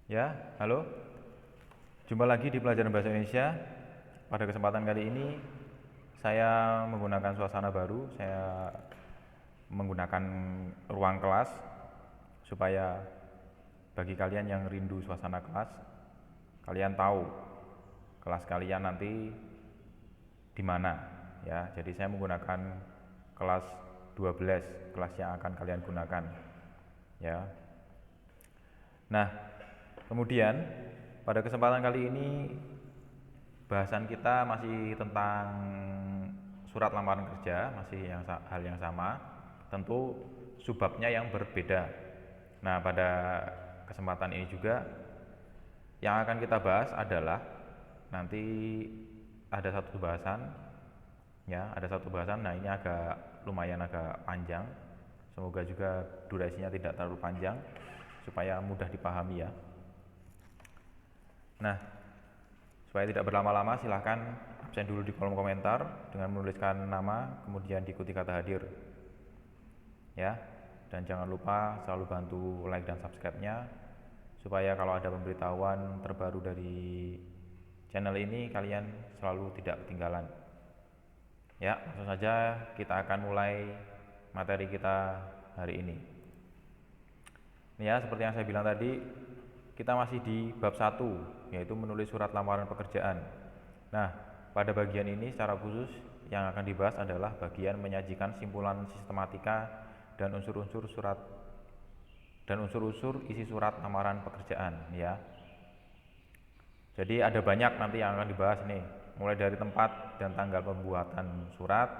Ya, halo. Jumpa lagi di pelajaran bahasa Indonesia. Pada kesempatan kali ini saya menggunakan suasana baru. Saya menggunakan ruang kelas supaya bagi kalian yang rindu suasana kelas, kalian tahu kelas kalian nanti di mana, ya. Jadi saya menggunakan kelas 12, kelas yang akan kalian gunakan, ya. Nah, kemudian pada kesempatan kali ini bahasan kita masih tentang surat lamaran kerja, masih hal yang sama, tentu subbabnya yang berbeda. Nah, pada kesempatan ini juga yang akan kita bahas adalah nanti ada satu bahasan, ya, ada satu bahasan. Nah, ini lumayan agak panjang. Semoga juga durasinya tidak terlalu panjang supaya mudah dipahami, ya. Nah, supaya tidak berlama-lama, silahkan absen dulu di kolom komentar dengan menuliskan nama, kemudian diikuti kata hadir, ya. Dan jangan lupa selalu bantu like dan subscribe-nya supaya kalau ada pemberitahuan terbaru dari channel ini kalian selalu tidak ketinggalan. Ya, langsung saja kita akan mulai materi kita hari ini. Ya, seperti yang saya bilang tadi, kita masih di bab 1, yaitu menulis surat lamaran pekerjaan. Nah, pada bagian ini secara khusus yang akan dibahas adalah bagian menyajikan simpulan sistematika dan unsur-unsur isi surat lamaran pekerjaan, ya. Jadi ada banyak nanti yang akan dibahas nih, mulai dari tempat dan tanggal pembuatan surat,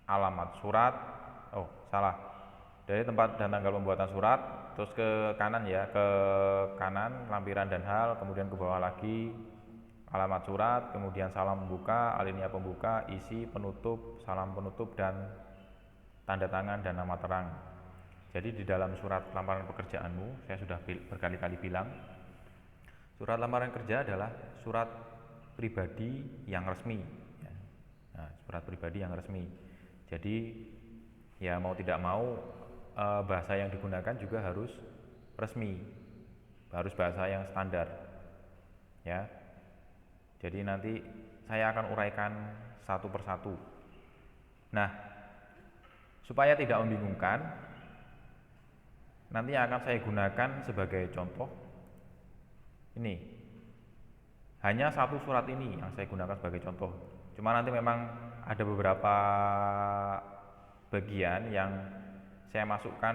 alamat surat, dari tempat dan tanggal pembuatan surat, terus ke kanan, ya, ke kanan lampiran dan hal, kemudian ke bawah lagi alamat surat, kemudian salam pembuka, alinea pembuka, isi, penutup, salam penutup, dan tanda tangan dan nama terang. Jadi di dalam surat lamaran pekerjaanmu, saya sudah berkali-kali bilang, surat lamaran kerja adalah surat pribadi yang resmi, ya. Nah, surat pribadi yang resmi. Jadi ya mau tidak mau bahasa yang digunakan juga harus resmi, harus bahasa yang standar, ya. Jadi nanti saya akan uraikan satu persatu. Nah, supaya tidak membingungkan, nanti akan saya gunakan sebagai contoh. Ini hanya satu surat ini yang saya gunakan sebagai contoh. Cuma nanti memang ada beberapa bagian yang saya masukkan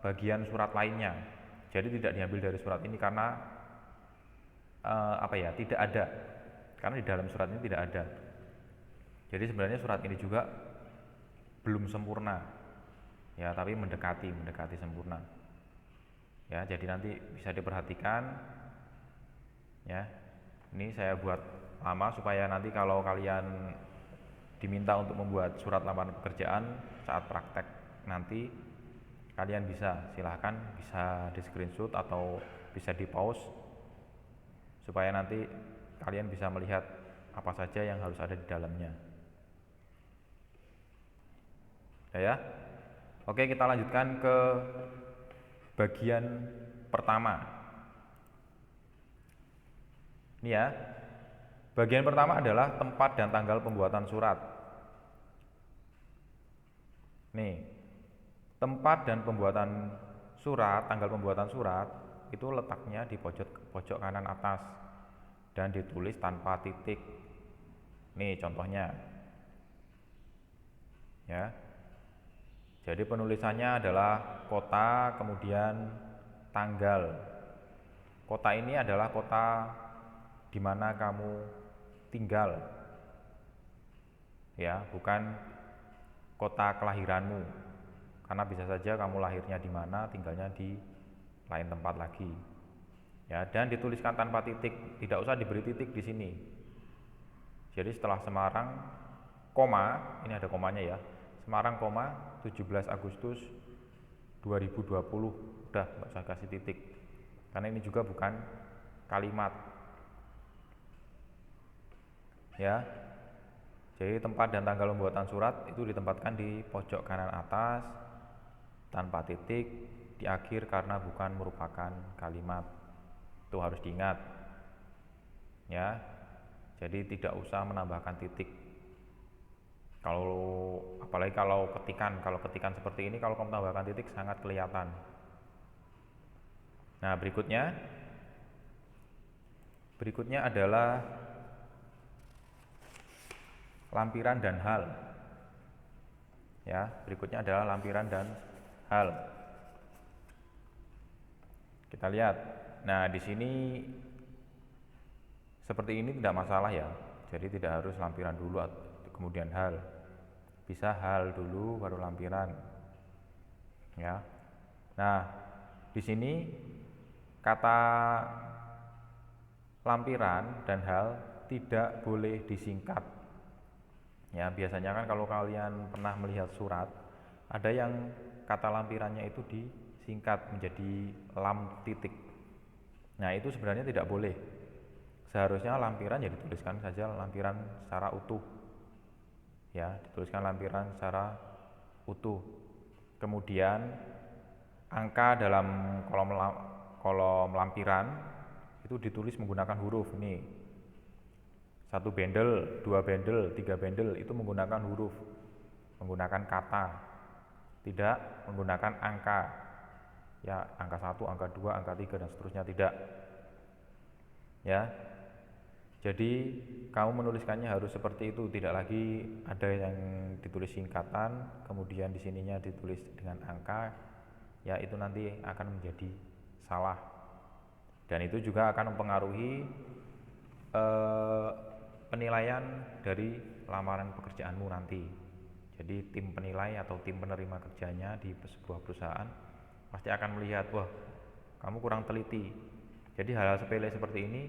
bagian surat lainnya. Jadi tidak diambil dari surat ini karena tidak ada. Karena di dalam surat ini tidak ada. Jadi sebenarnya surat ini juga belum sempurna, ya, tapi mendekati sempurna, ya. Jadi nanti bisa diperhatikan, ya. Ini saya buat lama supaya nanti kalau kalian diminta untuk membuat surat lamaran pekerjaan saat praktek nanti, kalian silahkan bisa di screenshot atau bisa di pause supaya nanti kalian bisa melihat apa saja yang harus ada di dalamnya, ya. Oke, kita lanjutkan ke bagian pertama. Ini, ya. Bagian pertama adalah tempat dan tanggal pembuatan surat. Nih, tempat dan pembuatan surat, tanggal pembuatan surat itu letaknya di pojok kanan atas dan ditulis tanpa titik. Nih contohnya, ya. Jadi penulisannya adalah kota, kemudian tanggal. Kota ini adalah kota di mana kamu tinggal, ya, bukan kota kelahiranmu. Karena bisa saja kamu lahirnya di mana, tinggalnya di lain tempat lagi, ya. Dan dituliskan tanpa titik, tidak usah diberi titik di sini. Jadi setelah Semarang, koma, ini ada komanya, ya. Semarang, 17 Agustus 2020, udah nggak usah kasih titik, karena ini juga bukan kalimat, ya. Jadi tempat dan tanggal pembuatan surat itu ditempatkan di pojok kanan atas tanpa titik di akhir karena bukan merupakan kalimat. Itu harus diingat. Ya. Jadi tidak usah menambahkan titik. Apalagi kalau ketikan seperti ini, kalau kamu tambahkan titik sangat kelihatan. Nah, berikutnya adalah lampiran dan hal. Ya, berikutnya adalah lampiran dan hal. Kita lihat. Nah, di sini seperti ini tidak masalah ya. Jadi tidak harus lampiran dulu kemudian hal. Bisa hal dulu baru lampiran. Ya. Nah, di sini kata lampiran dan hal tidak boleh disingkat. Ya, biasanya kan kalau kalian pernah melihat surat, ada yang kata lampirannya itu disingkat menjadi lam titik. Nah, itu sebenarnya tidak boleh. Seharusnya lampiran ya dituliskan saja lampiran secara utuh. Ya, dituliskan lampiran secara utuh. Kemudian angka dalam kolom lampiran itu ditulis menggunakan huruf. Ini 1 bendel, 2 bendel, 3 bendel itu menggunakan huruf, menggunakan kata, tidak menggunakan angka. Ya, angka 1, angka 2, angka 3 dan seterusnya tidak. Ya. Jadi kamu menuliskannya harus seperti itu, tidak lagi ada yang ditulis singkatan, kemudian di sininya ditulis dengan angka, ya itu nanti akan menjadi salah. Dan itu juga akan mempengaruhi penilaian dari lamaran pekerjaanmu nanti. Jadi tim penilai atau tim penerima kerjanya di sebuah perusahaan pasti akan melihat, wah kamu kurang teliti. Jadi hal-hal sepele seperti ini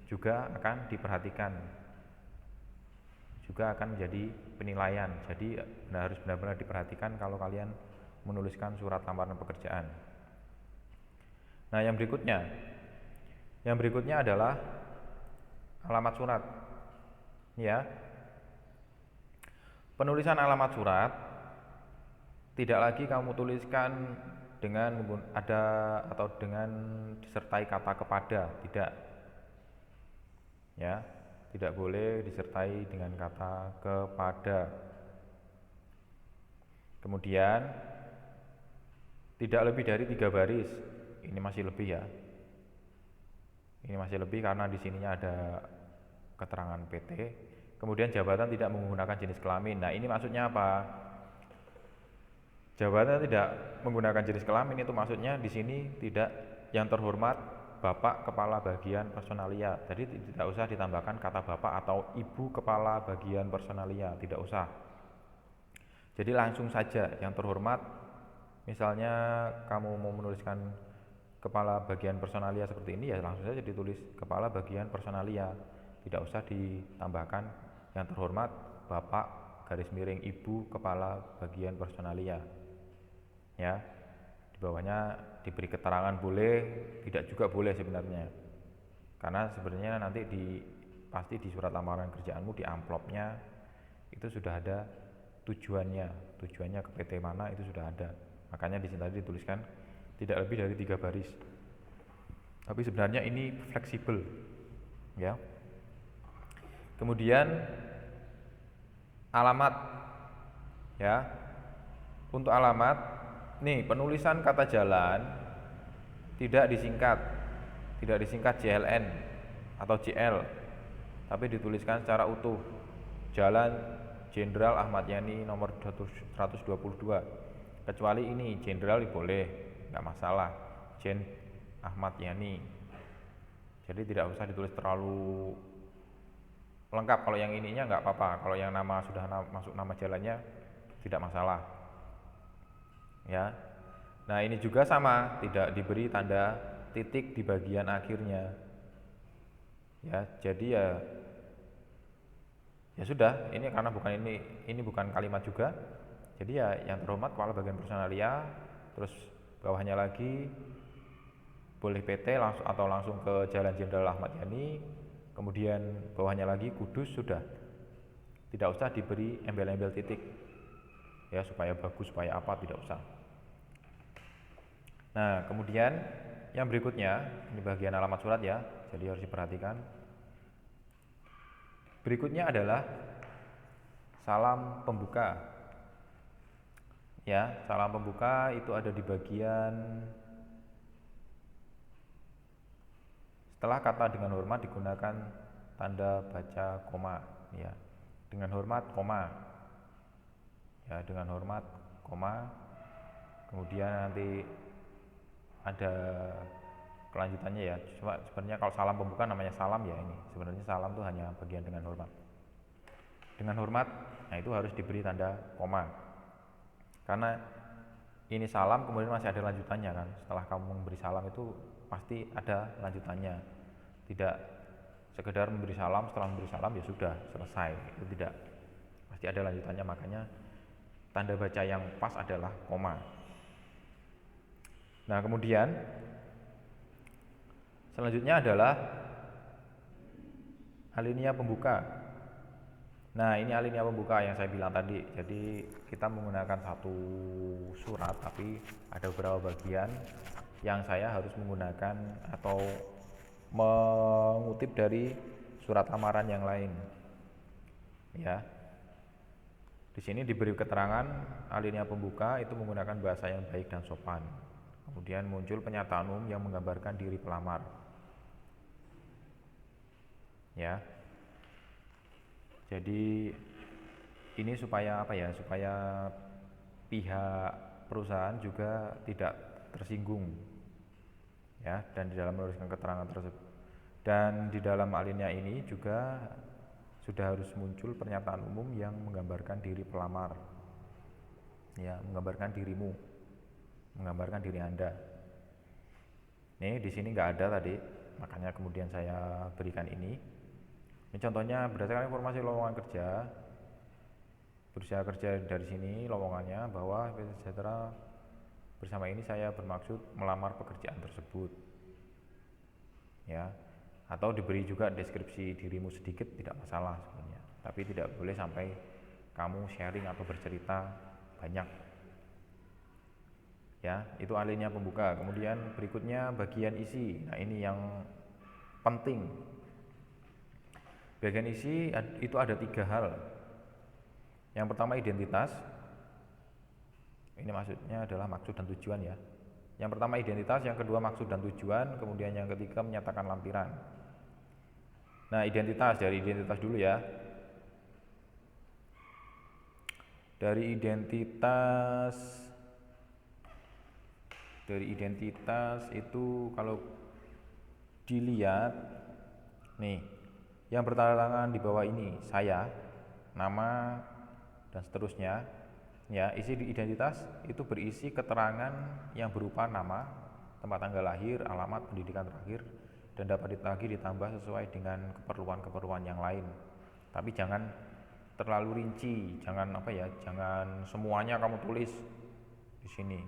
juga akan diperhatikan, juga akan menjadi penilaian. Jadi harus benar-benar diperhatikan kalau kalian menuliskan surat lamaran pekerjaan. Nah, yang berikutnya adalah alamat surat. Ya, penulisan alamat surat tidak lagi kamu tuliskan dengan disertai kata kepada, tidak. Ya, tidak boleh disertai dengan kata kepada. Kemudian tidak lebih dari 3 baris. Ini masih lebih ya. Ini masih lebih karena di sininya ada keterangan PT. Kemudian jabatan tidak menggunakan jenis kelamin. Nah, ini maksudnya apa? Jabatan tidak menggunakan jenis kelamin itu maksudnya di sini tidak yang terhormat Bapak Kepala Bagian Personalia. Jadi tidak usah ditambahkan kata Bapak atau Ibu Kepala Bagian Personalia, tidak usah. Jadi langsung saja yang terhormat. Misalnya kamu mau menuliskan Kepala Bagian Personalia seperti ini, ya langsung saja ditulis Kepala Bagian Personalia. Tidak usah ditambahkan yang terhormat Bapak garis miring Ibu Kepala Bagian Personalia. Ya. Di bawahnya diberi keterangan boleh, tidak juga boleh sebenarnya. Karena sebenarnya nanti pasti di surat lamaran kerjaanmu di amplopnya itu sudah ada tujuannya ke PT mana itu sudah ada. Makanya di sini tadi dituliskan tidak lebih dari 3 baris. Tapi sebenarnya ini fleksibel, ya. Kemudian alamat, ya. Untuk alamat, nih penulisan kata jalan tidak disingkat JLN atau JL, tapi dituliskan secara utuh. Jalan Jenderal Ahmad Yani nomor 122. Kecuali ini Jenderal boleh, nggak masalah. Jen Ahmad Yani. Jadi tidak usah ditulis terlalu lengkap. Kalau yang ininya nggak apa-apa. Kalau yang nama sudah masuk nama jalannya tidak masalah. Ya. Nah, ini juga sama, tidak diberi tanda titik di bagian akhirnya. Ya, jadi ya sudah, ini karena ini bukan kalimat juga. Jadi ya yang terhormat Kepala Bagian Personalia, terus bawahnya lagi boleh PT langsung ke Jalan Jenderal Ahmad Yani, kemudian bawahnya lagi Kudus, sudah. Tidak usah diberi embel-embel titik. Ya, supaya bagus, supaya apa, tidak usah. Nah, kemudian yang berikutnya, ini bagian alamat surat ya, jadi harus diperhatikan. Berikutnya adalah salam pembuka. Ya, salam pembuka itu ada di bagian setelah kata dengan hormat digunakan tanda baca koma, ya. Dengan hormat koma. Ya, dengan hormat koma. Kemudian nanti ada kelanjutannya ya. Cuma sebenarnya kalau salam pembuka namanya salam ya ini. Sebenarnya salam itu hanya bagian dengan hormat. Dengan hormat, nah itu harus diberi tanda koma. Karena ini salam kemudian masih ada lanjutannya kan. Setelah kamu memberi salam itu pasti ada lanjutannya. Tidak sekedar memberi salam, setelah memberi salam ya sudah selesai. Itu tidak. Pasti ada lanjutannya, makanya tanda baca yang pas adalah koma. Nah, kemudian selanjutnya adalah alinea pembuka. Nah, ini alinea pembuka yang saya bilang tadi. Jadi kita menggunakan satu surat tapi ada beberapa bagian yang saya harus menggunakan atau mengutip dari surat lamaran yang lain. Ya. Di sini diberi keterangan alinea pembuka itu menggunakan bahasa yang baik dan sopan. Kemudian muncul pernyataan umum yang menggambarkan diri pelamar. Ya. Jadi ini supaya apa ya? Supaya pihak perusahaan juga tidak tersinggung. Ya, dan di dalam menuliskan keterangan tersebut. Dan di dalam alinea ini juga sudah harus muncul pernyataan umum yang menggambarkan diri pelamar. Ya, menggambarkan dirimu. Menggambarkan diri Anda. Nih, di sini nggak ada tadi, makanya kemudian saya berikan ini. Ini contohnya berdasarkan informasi lowongan kerja, berusaha kerja dari sini lowongannya bahwa PT Sejahtera bersama ini saya bermaksud melamar pekerjaan tersebut. Ya, atau diberi juga deskripsi dirimu sedikit tidak masalah sebenarnya, tapi tidak boleh sampai kamu sharing atau bercerita banyak. Ya, itu alinea pembuka. Kemudian berikutnya bagian isi. Nah, ini yang penting. Bagian isi itu ada 3 hal. Yang pertama identitas. Ini maksudnya adalah maksud dan tujuan ya. Yang pertama identitas, yang kedua maksud dan tujuan, kemudian yang ketiga menyatakan lampiran. Nah, identitas, dari identitas dulu ya. Dari identitas itu kalau dilihat nih, yang bertanda tangan di bawah ini saya, nama dan seterusnya. Ya, isi di identitas itu berisi keterangan yang berupa nama, tempat tanggal lahir, alamat, pendidikan terakhir, dan dapat lagi ditambah sesuai dengan keperluan-keperluan yang lain. Tapi jangan terlalu rinci, jangan jangan semuanya kamu tulis di sini.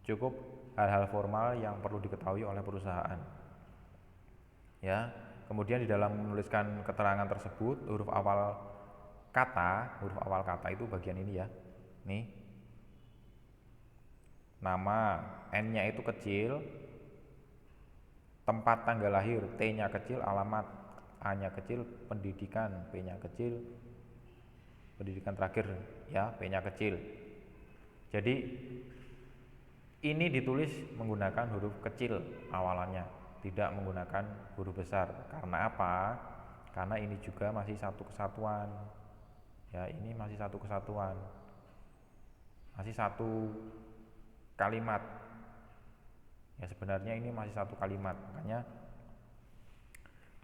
Cukup hal-hal formal yang perlu diketahui oleh perusahaan. Ya. Kemudian di dalam menuliskan keterangan tersebut, huruf awal kata itu bagian ini ya. Nih. Nama, N-nya itu kecil, tempat tanggal lahir, T-nya kecil, alamat, A-nya kecil, pendidikan, P-nya kecil, pendidikan terakhir ya, P-nya kecil. Jadi ini ditulis menggunakan huruf kecil awalannya, tidak menggunakan huruf besar. Karena apa? Karena ini juga masih satu kesatuan. Ya, ini masih satu kesatuan. Masih satu kalimat. Ya, sebenarnya ini masih satu kalimat. Makanya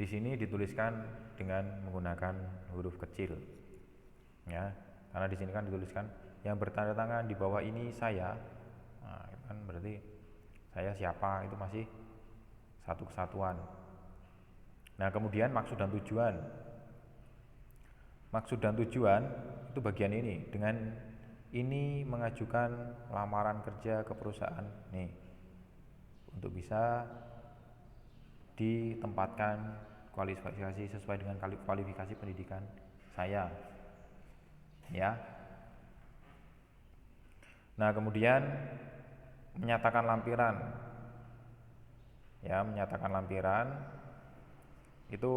di sini dituliskan dengan menggunakan huruf kecil. Ya, karena di sini kan dituliskan yang bertanda tangan di bawah ini saya. Nah, itu kan berarti saya siapa, itu masih satu kesatuan. Nah, kemudian maksud dan tujuan. Maksud dan tujuan itu bagian ini. Dengan ini mengajukan lamaran kerja ke perusahaan nih, untuk bisa ditempatkan kualifikasi sesuai dengan kualifikasi pendidikan saya. Ya. Nah, kemudian menyatakan lampiran. Ya, menyatakan lampiran itu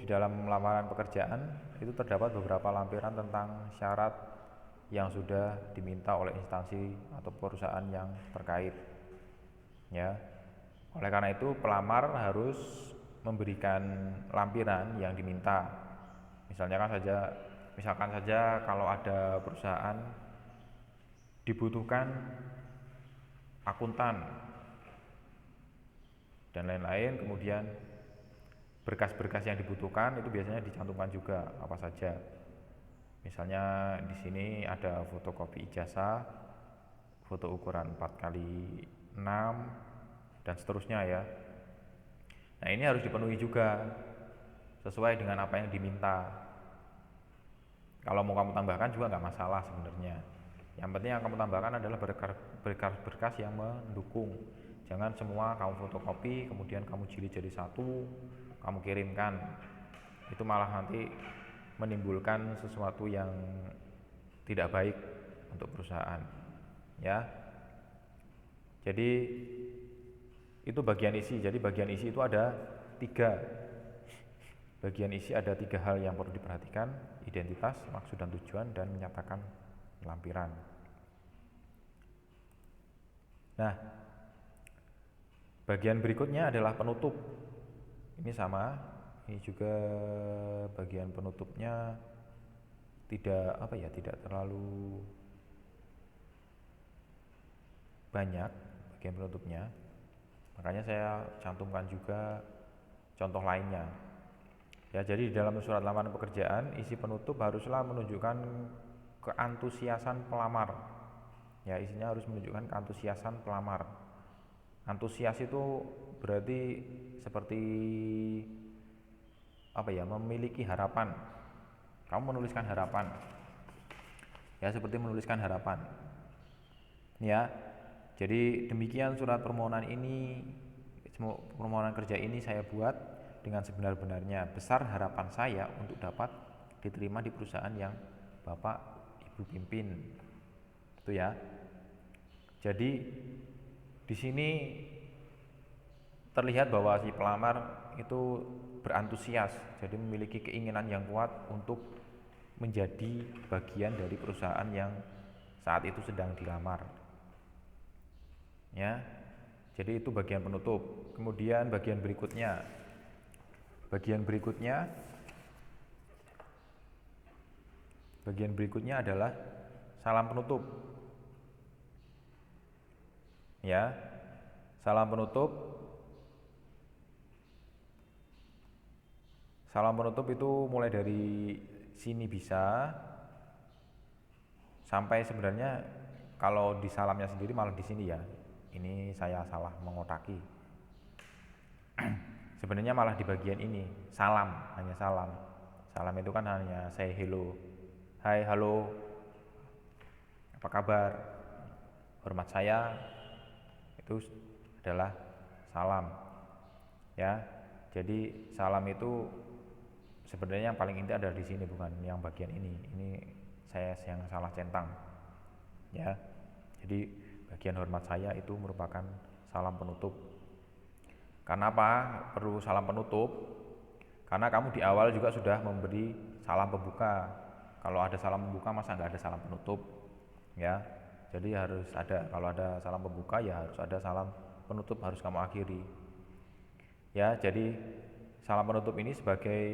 di dalam lamaran pekerjaan itu terdapat beberapa lampiran tentang syarat yang sudah diminta oleh instansi atau perusahaan yang terkait. Ya. Oleh karena itu pelamar harus memberikan lampiran yang diminta. Misalkan saja kalau ada perusahaan dibutuhkan akuntan dan lain-lain, kemudian berkas-berkas yang dibutuhkan itu biasanya dicantumkan juga apa saja. Misalnya di sini ada fotokopi ijazah, foto ukuran 4x6 dan seterusnya ya. Nah, ini harus dipenuhi juga sesuai dengan apa yang diminta. Kalau mau kamu tambahkan juga nggak masalah sebenarnya. Yang penting yang kamu tambahkan adalah berkas-berkas yang mendukung. Jangan semua kamu fotokopi kemudian kamu jilid jadi satu, kamu kirimkan. Itu malah nanti menimbulkan sesuatu yang tidak baik untuk perusahaan. Ya. Jadi itu bagian isi. Jadi bagian isi itu ada 3. Bagian isi ada 3 hal yang perlu diperhatikan: identitas, maksud dan tujuan, dan menyatakan lampiran. Nah, bagian berikutnya adalah penutup. Ini sama, ini juga bagian penutupnya tidak terlalu banyak bagian penutupnya. Makanya saya cantumkan juga contoh lainnya. Ya, jadi di dalam surat lamaran pekerjaan, isi penutup haruslah menunjukkan keantusiasan pelamar. Ya, isinya harus menunjukkan keantusiasan pelamar. Antusias itu berarti seperti memiliki harapan. Kamu menuliskan harapan. Ya, seperti menuliskan harapan. Ya. Jadi demikian surat permohonan kerja ini saya buat dengan sebenar-benarnya. Besar harapan saya untuk dapat diterima di perusahaan yang Bapak Ibu pimpin. Itu ya. Jadi di sini terlihat bahwa si pelamar itu berantusias, jadi memiliki keinginan yang kuat untuk menjadi bagian dari perusahaan yang saat itu sedang dilamar. Ya. Jadi itu bagian penutup. Kemudian bagian berikutnya adalah salam penutup. Ya. Salam penutup itu mulai dari sini bisa sampai sebenarnya kalau di salamnya sendiri malah di sini ya. Ini saya salah mengotaki. Sebenarnya malah di bagian ini, salam, hanya salam. Salam itu kan hanya say hello. Hai, halo. Apa kabar? Hormat saya. Itu adalah salam. Ya. Jadi salam itu sebenarnya yang paling inti ada di sini, bukan yang bagian ini. Ini saya yang salah centang. Ya. Jadi bagian hormat saya itu merupakan salam penutup. Karena apa perlu salam penutup? Karena kamu di awal juga sudah memberi salam pembuka. Kalau ada salam pembuka masa nggak ada salam penutup? Ya. Jadi harus ada. Kalau ada salam pembuka ya harus ada salam penutup, harus kamu akhiri. Ya, jadi salam penutup ini sebagai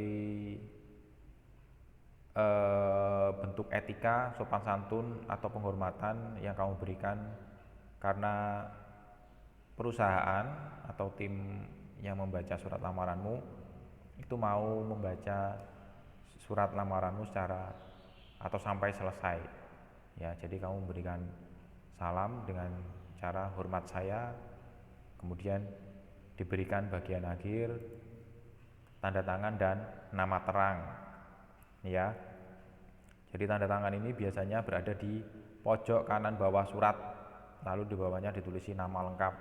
bentuk etika, sopan santun atau penghormatan yang kamu berikan karena perusahaan atau tim yang membaca surat lamaranmu itu mau membaca surat lamaranmu secara atau sampai selesai. Ya, jadi kamu memberikan salam dengan cara hormat saya, kemudian diberikan bagian akhir tanda tangan dan nama terang. Ya. Jadi tanda tangan ini biasanya berada di pojok kanan bawah surat, lalu di bawahnya ditulisi nama lengkap.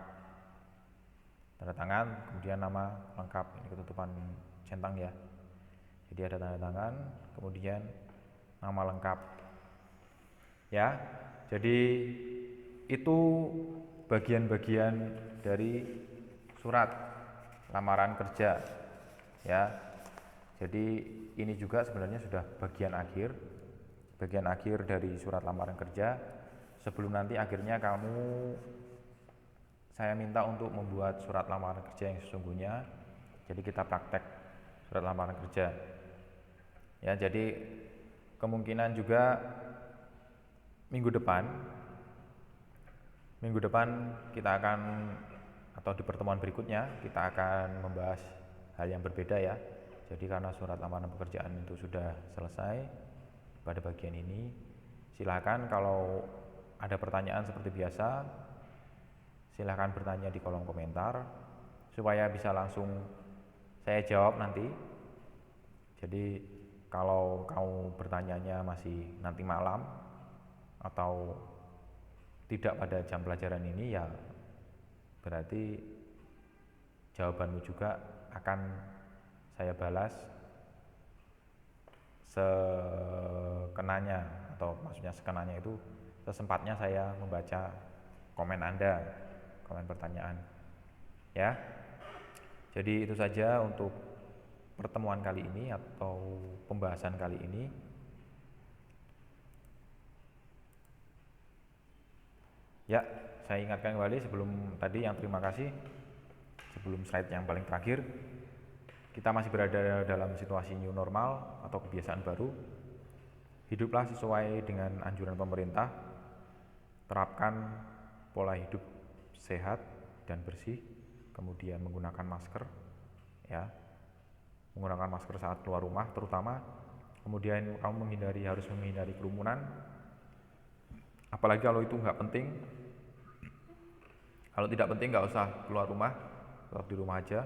Tanda tangan, kemudian nama lengkap. Ini ketutupan centang ya. Jadi ada tanda tangan, kemudian nama lengkap. Ya. Jadi itu bagian-bagian dari surat lamaran kerja ya. Jadi ini juga sebenarnya sudah bagian akhir dari surat lamaran kerja. Sebelum nanti akhirnya saya minta untuk membuat surat lamaran kerja yang sesungguhnya. Jadi kita praktek surat lamaran kerja ya. Jadi kemungkinan juga minggu depan kita akan, atau di pertemuan berikutnya kita akan membahas hal yang berbeda ya. Jadi karena surat lamaran pekerjaan itu sudah selesai pada bagian ini, silakan kalau ada pertanyaan seperti biasa, silakan bertanya di kolom komentar supaya bisa langsung saya jawab nanti. Jadi kalau kamu bertanyanya masih nanti malam atau tidak pada jam pelajaran ini, ya berarti jawabanmu juga akan saya balas sekenanya, atau maksudnya sekenanya itu sesempatnya saya membaca komen Anda, komen pertanyaan ya. Jadi itu saja untuk pertemuan kali ini atau pembahasan kali ini. Ya, saya ingatkan kembali sebelum tadi yang terima kasih, sebelum slide yang paling terakhir, kita masih berada dalam situasi new normal atau kebiasaan baru. Hiduplah sesuai dengan anjuran pemerintah, terapkan pola hidup sehat dan bersih, kemudian menggunakan masker ya, menggunakan masker saat keluar rumah terutama, kemudian kamu harus menghindari kerumunan, apalagi kalau itu nggak penting. Kalau tidak penting nggak usah keluar rumah, tetap di rumah aja.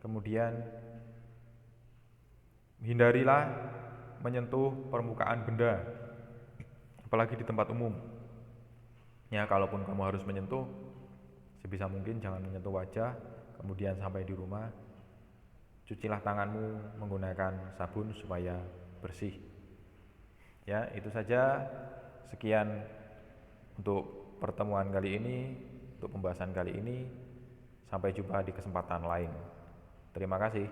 Kemudian hindarilah menyentuh permukaan benda, apalagi di tempat umum ya. Kalaupun kamu harus menyentuh, sebisa mungkin jangan menyentuh wajah. Kemudian sampai di rumah, cucilah tanganmu menggunakan sabun supaya bersih ya. Itu saja, sekian untuk pertemuan kali ini, untuk pembahasan kali ini. Sampai jumpa di kesempatan lain. Terima kasih.